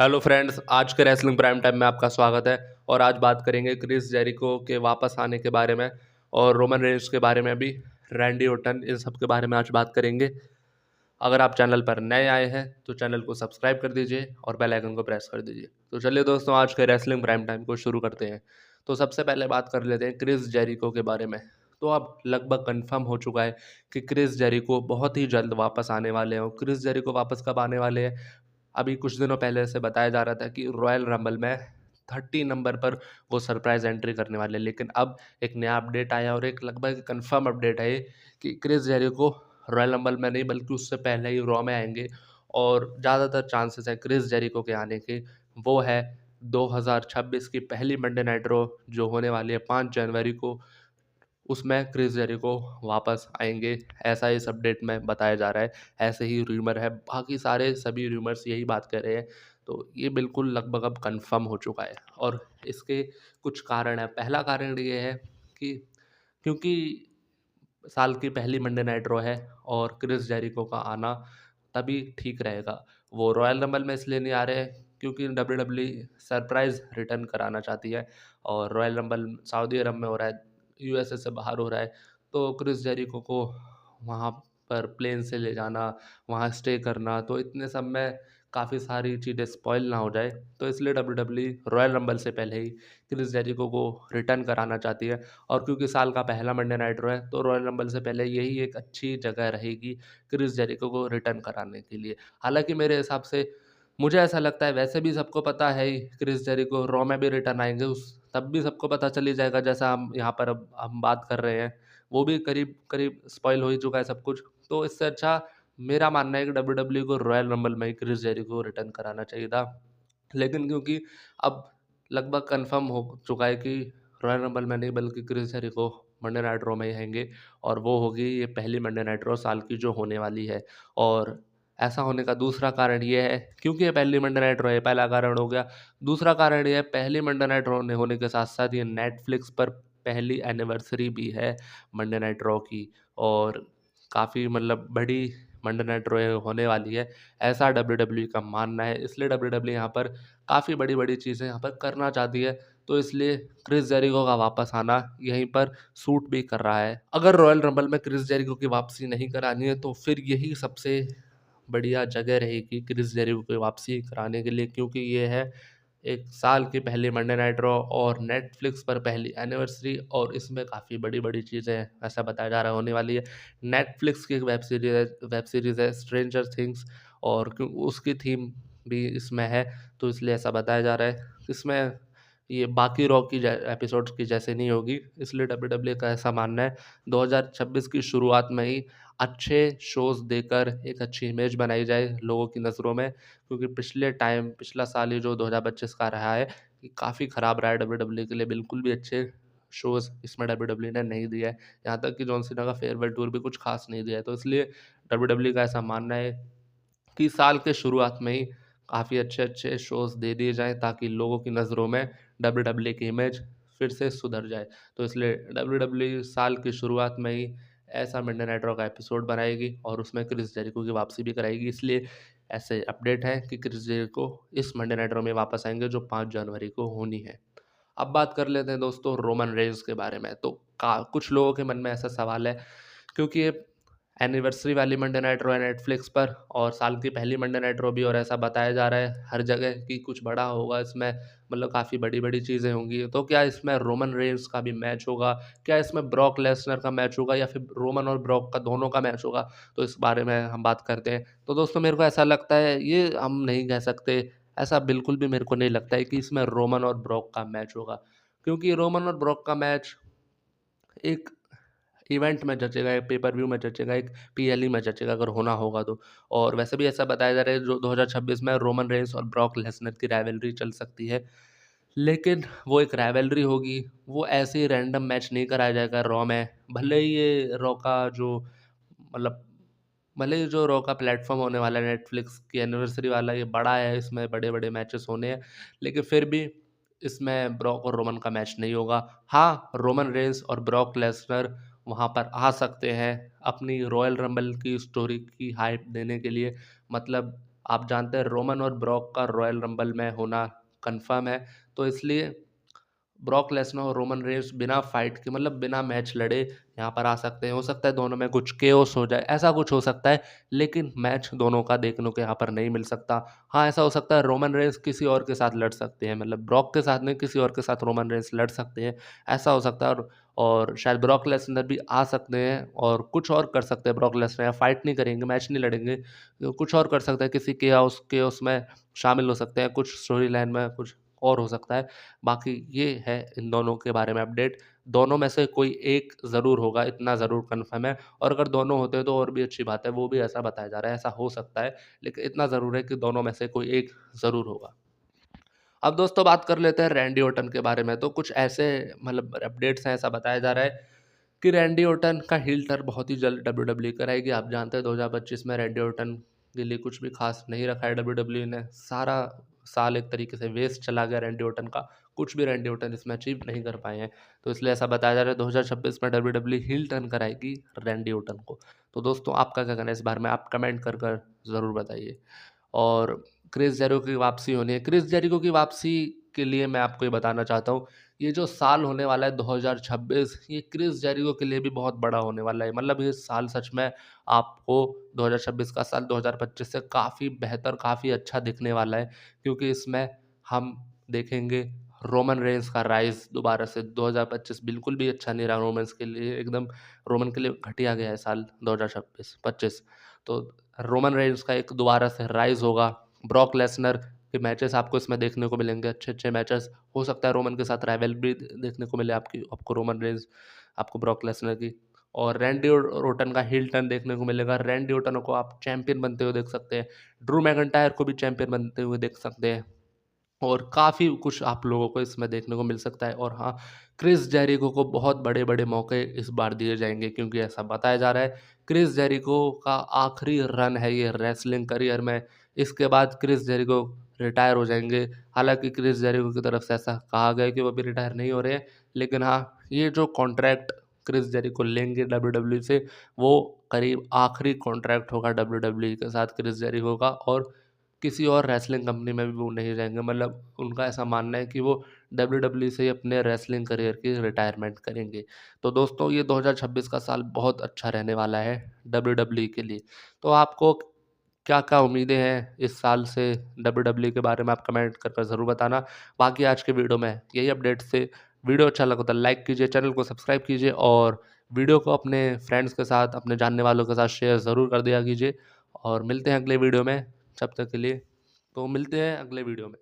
Hello friends, आज के wrestling prime time में आपका स्वागत है। और आज बात करेंगे क्रिस जेरिको के वापस आने के बारे में और रोमन रेंस के बारे में भी, रैंडी ओर्टन, इन सब के बारे में आज बात करेंगे। अगर आप चैनल पर नए आए हैं तो चैनल को सब्सक्राइब कर दीजिए और बेल आइकन को प्रेस कर दीजिए। तो चलिए दोस्तों, आज के रेसलिंग प्राइम टाइम को शुरू करते हैं। तो सबसे पहले बात कर लेते हैं क्रिस जेरिको के बारे में। तो अब लगभग कंफर्म हो चुका है कि क्रिस जेरिको बहुत ही जल्द वापस आने वाले हैं। क्रिस जेरिको वापस कब आने वाले हैं? अभी कुछ दिनों पहले से बताया जा रहा था कि रॉयल रंबल में 30 नंबर पर वो सरप्राइज एंट्री करने वाले हैं, लेकिन अब एक नया अपडेट आया और एक लगभग कंफर्म अपडेट है कि क्रिस जेरिको रॉयल रंबल में नहीं बल्कि उससे पहले ही रॉ में आएंगे। और ज़्यादातर चांसेस है क्रिस जेरिको के आने के, वो है 2026 की पहली मंडे नाइट रॉ जो होने वाली है 5 जनवरी को। उसमें क्रिस जेरिको वापस आएंगे, ऐसा इस अपडेट में बताया जा रहा है। ऐसे ही रूमर है, बाकी सारे सभी रूमर्स यही बात कर रहे हैं। तो ये बिल्कुल लगभग अब कंफर्म हो चुका है और इसके कुछ कारण है। पहला कारण ये है कि क्योंकि साल की पहली मंडे नाइट रॉ है और क्रिस जेरिको का आना तभी ठीक रहेगा। वो रॉयल रंबल में इसलिए नहीं आ रहे हैं क्योंकि WWE सरप्राइज रिटर्न कराना चाहती है और रॉयल रंबल सऊदी अरब में हो रहा है, यूएसए से बाहर हो रहा है। तो क्रिस जेरिको को वहाँ पर प्लेन से ले जाना, वहाँ स्टे करना, तो इतने सब में काफ़ी सारी चीज़ें स्पॉइल ना हो जाए, तो इसलिए WWE रॉयल रंबल से पहले ही क्रिस जेरिको को रिटर्न कराना चाहती है। और क्योंकि साल का पहला मंडे नाइट रॉ है तो रॉयल रंबल से पहले यही एक अच्छी जगह रहेगी क्रिस जेरिको को रिटर्न कराने के लिए। हालांकि मेरे हिसाब से मुझे ऐसा लगता है, वैसे भी सबको पता है ही क्रिस जेरिको रॉ में भी रिटर्न आएंगे, उस तब भी सबको पता चल ही जाएगा। जैसा हम यहाँ पर अब हम बात कर रहे हैं वो भी करीब करीब स्पॉइल हो ही चुका है सब कुछ। तो इससे अच्छा मेरा मानना है कि WWE को रॉयल रंबल में ही क्रिस जेरिको को रिटर्न कराना चाहिए था। लेकिन क्योंकि अब लगभग कंफर्म हो चुका है कि रॉयल रंबल में नहीं बल्कि Chris Jericho Monday night Raw में ही आएंगे और वो होगी ये पहली मंडे नाइट रॉ साल की जो होने वाली है। और ऐसा होने का दूसरा कारण ये है क्योंकि ये पहली मंडे नाइट रॉ है, पहला कारण हो गया। दूसरा कारण ये है, पहली मंडे नाइट रॉ होने के साथ साथ ये नेटफ्लिक्स पर पहली एनिवर्सरी भी है मंडे नाइट रॉ की। और काफ़ी मतलब बड़ी मंडे नाइट रॉ होने वाली है, ऐसा WWE का मानना है। इसलिए WWE यहाँ पर काफ़ी बड़ी-बड़ी चीज़ें यहाँ पर करना चाहती है। तो इसलिए क्रिस जेरिको का वापस आना यहीं पर सूट भी कर रहा है। अगर रॉयल रंबल में क्रिस जेरिको की वापसी नहीं करानी है तो फिर यही सबसे बढ़िया जगह रहेगी क्रिस जेरिको की वापसी कराने के लिए, क्योंकि ये है एक साल की पहली मंडे नाइट रॉ और नेटफ्लिक्स पर पहली एनिवर्सरी। और इसमें काफ़ी बड़ी-बड़ी चीज़ें ऐसा बताया जा रहा है होने वाली है। नेटफ्लिक्स की एक वेब सीरीज़ है स्ट्रेंजर थिंग्स, और उसकी थीम भी इसमें है, तो इसलिए ऐसा बताया जा रहा है। इसमें ये बाकी रॉ की एपिसोड्स की जैसे नहीं होगी, इसलिए WWE का ऐसा मानना है 2026 की शुरुआत में ही अच्छे शोज़ देकर एक अच्छी इमेज बनाई जाए लोगों की नज़रों में। क्योंकि पिछला साल ही जो 2025 का रहा है, ये काफ़ी ख़राब रहा है WWE के लिए। बिल्कुल भी अच्छे शोज़ इसमें WWE ने नहीं दिया है। यहाँ तक कि जॉन सीना का फेयरवेल टूर भी कुछ ख़ास नहीं दिया है। तो इसलिए WWE का ऐसा मानना है कि साल के शुरुआत में ही काफ़ी अच्छे-अच्छे शोज़ दे दिए जाएँ ताकि लोगों की नज़रों में WWE की इमेज फिर से सुधर जाए। तो इसलिए WWE साल की शुरुआत में ही ऐसा मंडे नाइट रॉ का एपिसोड बनाएगी और उसमें क्रिस जेरिको की वापसी भी कराएगी। इसलिए ऐसे अपडेट है कि क्रिस जेरिको इस मंडे नाइट रॉ में वापस आएँगे जो 5 जनवरी को होनी है। अब बात कर लेते हैं दोस्तों रोमन रेंस के बारे में। तो का कुछ लोगों के मन में ऐसा सवाल है क्योंकि ये एनिवर्सरी वाली मंडे नाइट रॉ है नेटफ्लिक्स पर और साल की पहली मंडे नाइट रॉ भी, और ऐसा बताया जा रहा है हर जगह कि कुछ बड़ा होगा इसमें, मतलब काफ़ी बड़ी-बड़ी चीज़ें होंगी। तो क्या इसमें रोमन रेंस का भी मैच होगा? क्या इसमें ब्रॉक लेसनर का मैच होगा या फिर रोमन और ब्रॉक का दोनों का मैच होगा? तो इस बारे में हम बात करते हैं। तो दोस्तों मेरे को ऐसा लगता है, ये हम नहीं कह सकते, ऐसा बिल्कुल भी मेरे को नहीं लगता है कि इसमें रोमन और ब्रॉक का मैच होगा। क्योंकि रोमन और ब्रॉक का मैच एक इवेंट में जचेगा, एक पेपर व्यू में जचेगा, एक पीएलई में जचेगा अगर होना होगा तो। और वैसे भी ऐसा बताया जा रहा है जो 2026 में रोमन रेंस और ब्रॉक लेसनर की राइवलरी चल सकती है। लेकिन वो एक राइवलरी होगी, वो ऐसे ही रैंडम मैच नहीं कराया जाएगा रॉ में। भले ही ये रॉ का जो मतलब भले ही जो रॉ का प्लेटफ़ॉर्म होने वाला है नेटफ्लिक्स की एनिवर्सरी वाला, ये बड़ा है, इसमें बड़े-बड़े मैचेस होने हैं, लेकिन फिर भी इसमें ब्रॉक और रोमन का मैच नहीं होगा। हाँ, रोमन रेंस और ब्रॉक लेसनर वहाँ पर आ सकते हैं अपनी रॉयल रंबल की स्टोरी की हाइप देने के लिए। मतलब आप जानते हैं रोमन और ब्रॉक का रॉयल रंबल में होना कन्फर्म है, तो इसलिए ब्रॉक लेसनर और रोमन रेंस बिना फाइट के मतलब बिना मैच लड़े यहाँ पर आ सकते हैं। हो सकता है दोनों में कुछ केओस हो जाए, ऐसा कुछ हो सकता है, लेकिन मैच दोनों का देखने को यहाँ पर नहीं मिल सकता। हाँ, ऐसा हो सकता है रोमन रेंस किसी और के साथ लड़ सकते हैं, मतलब ब्रॉक के साथ नहीं, किसी और के साथ रोमन रेंस लड़ सकते हैं, ऐसा हो सकता है। और शायद ब्रॉक लेसनर भी आ सकते हैं और कुछ और कर सकते हैं ब्रॉक लेसनर, या फाइट नहीं करेंगे, मैच नहीं लड़ेंगे, तो कुछ और कर सकते हैं, किसी केओस में शामिल हो सकते हैं, कुछ स्टोरी लाइन में कुछ और हो सकता है। बाकी ये है इन दोनों के बारे में अपडेट। दोनों में से कोई एक ज़रूर होगा, इतना ज़रूर कन्फर्म है, और अगर दोनों होते हैं तो और भी अच्छी बात है, वो भी ऐसा बताया जा रहा है, ऐसा हो सकता है, लेकिन इतना ज़रूर है कि दोनों में से कोई एक ज़रूर होगा। अब दोस्तों बात कर लेते हैं रैंडी ऑर्टन के बारे में। तो कुछ ऐसे मतलब अपडेट्स हैं, ऐसा बताया जा रहा है कि रैंडी ऑर्टन का हील टर्न बहुत ही जल्द डब्ल्यूडब्ल्यू कराएगी। आप जानते हैं 2025 में रैंडी ऑर्टन के लिए कुछ भी खास नहीं रखा है डब्ल्यूडब्ल्यू ने। सारा साल एक तरीके से वेस्ट चला गया रैंडी ऑर्टन का, कुछ भी रैंडी ऑर्टन इसमें अचीव नहीं कर पाए हैं। तो इसलिए ऐसा बताया जा रहा है 2026 में डब्ल्यूडब्ल्यू हील टर्न कराएगी रैंडी ऑर्टन को। तो दोस्तों आपका क्या कहना है इस बारे में, आप कमेंट कर कर ज़रूर बताइए। और क्रिस जेरिको की वापसी होनी है। क्रिस जेरिको की वापसी के लिए मैं आपको ये बताना चाहता हूँ, ये जो साल होने वाला है 2026, ये क्रिस जेरिको के लिए भी बहुत बड़ा होने वाला है। मतलब ये साल सच में आपको 2026 का साल 2025 से काफ़ी बेहतर, काफ़ी अच्छा दिखने वाला है, क्योंकि इसमें हम देखेंगे रोमन रेंस का राइज़ दोबारा से। 2025 बिल्कुल भी अच्छा नहीं रहा रोमन्स के लिए, एकदम रोमन के लिए घटिया गया है साल 2026-25। तो रोमन रेंस का एक दोबारा से राइज़ होगा। ब्रॉक लेसनर के मैचेस आपको इसमें देखने को मिलेंगे, अच्छे-अच्छे मैचेस। हो सकता है रोमन के साथ राइवलरी देखने को मिले आपको रोमन रेंस, आपको ब्रॉक लेसनर की। और रैंडी ऑर्टन का हील टर्न देखने को मिलेगा। रैंडी ऑर्टन को आप चैंपियन बनते हुए देख सकते हैं। ड्रू मैकइंटायर को भी चैंपियन बनते हुए देख सकते हैं। और काफ़ी कुछ आप लोगों को इसमें देखने को मिल सकता है। और हाँ, क्रिस जेरिको को बहुत बड़े-बड़े मौके इस बार दिए जाएँगे, क्योंकि ऐसा बताया जा रहा है क्रिस जेरिको का आखिरी रन है ये रेसलिंग करियर में। इसके बाद क्रिस जेरिको रिटायर हो जाएँगे। हालाँकि क्रिस जेरिको की तरफ से ऐसा कहा गया है कि वो अभी रिटायर नहीं हो रहे हैं। लेकिन हाँ, ये जो कॉन्ट्रैक्ट क्रिस जेरिको लेंगे डब्ल्यूडब्ल्यूई से, वो करीब आखिरी कॉन्ट्रैक्ट होगा डब्ल्यूडब्ल्यूई के साथ क्रिस जेरिको का, और किसी और रेसलिंग कंपनी में भी वो नहीं जाएँगे। मतलब उनका ऐसा मानना है कि वो डब्ल्यूडब्ल्यूई से ही अपने रेसलिंग करियर की रिटायरमेंट करेंगे। तो दोस्तों ये 2026 का साल बहुत अच्छा रहने वाला है डब्ल्यूडब्ल्यूई के लिए। तो आपको क्या-क्या उम्मीदें हैं इस साल से डब्ल्यूडब्ल्यूई के बारे में, आप कमेंट कर ज़रूर बताना। बाकी आज के वीडियो में यही अपडेट्स थे। वीडियो अच्छा लगा तो लाइक कीजिए, चैनल को सब्सक्राइब कीजिए, और वीडियो को अपने फ्रेंड्स के साथ, अपने जानने वालों के साथ शेयर ज़रूर कर दिया कीजिए। और मिलते हैं अगले वीडियो में। तब तक के लिए तो मिलते हैं अगले वीडियो में।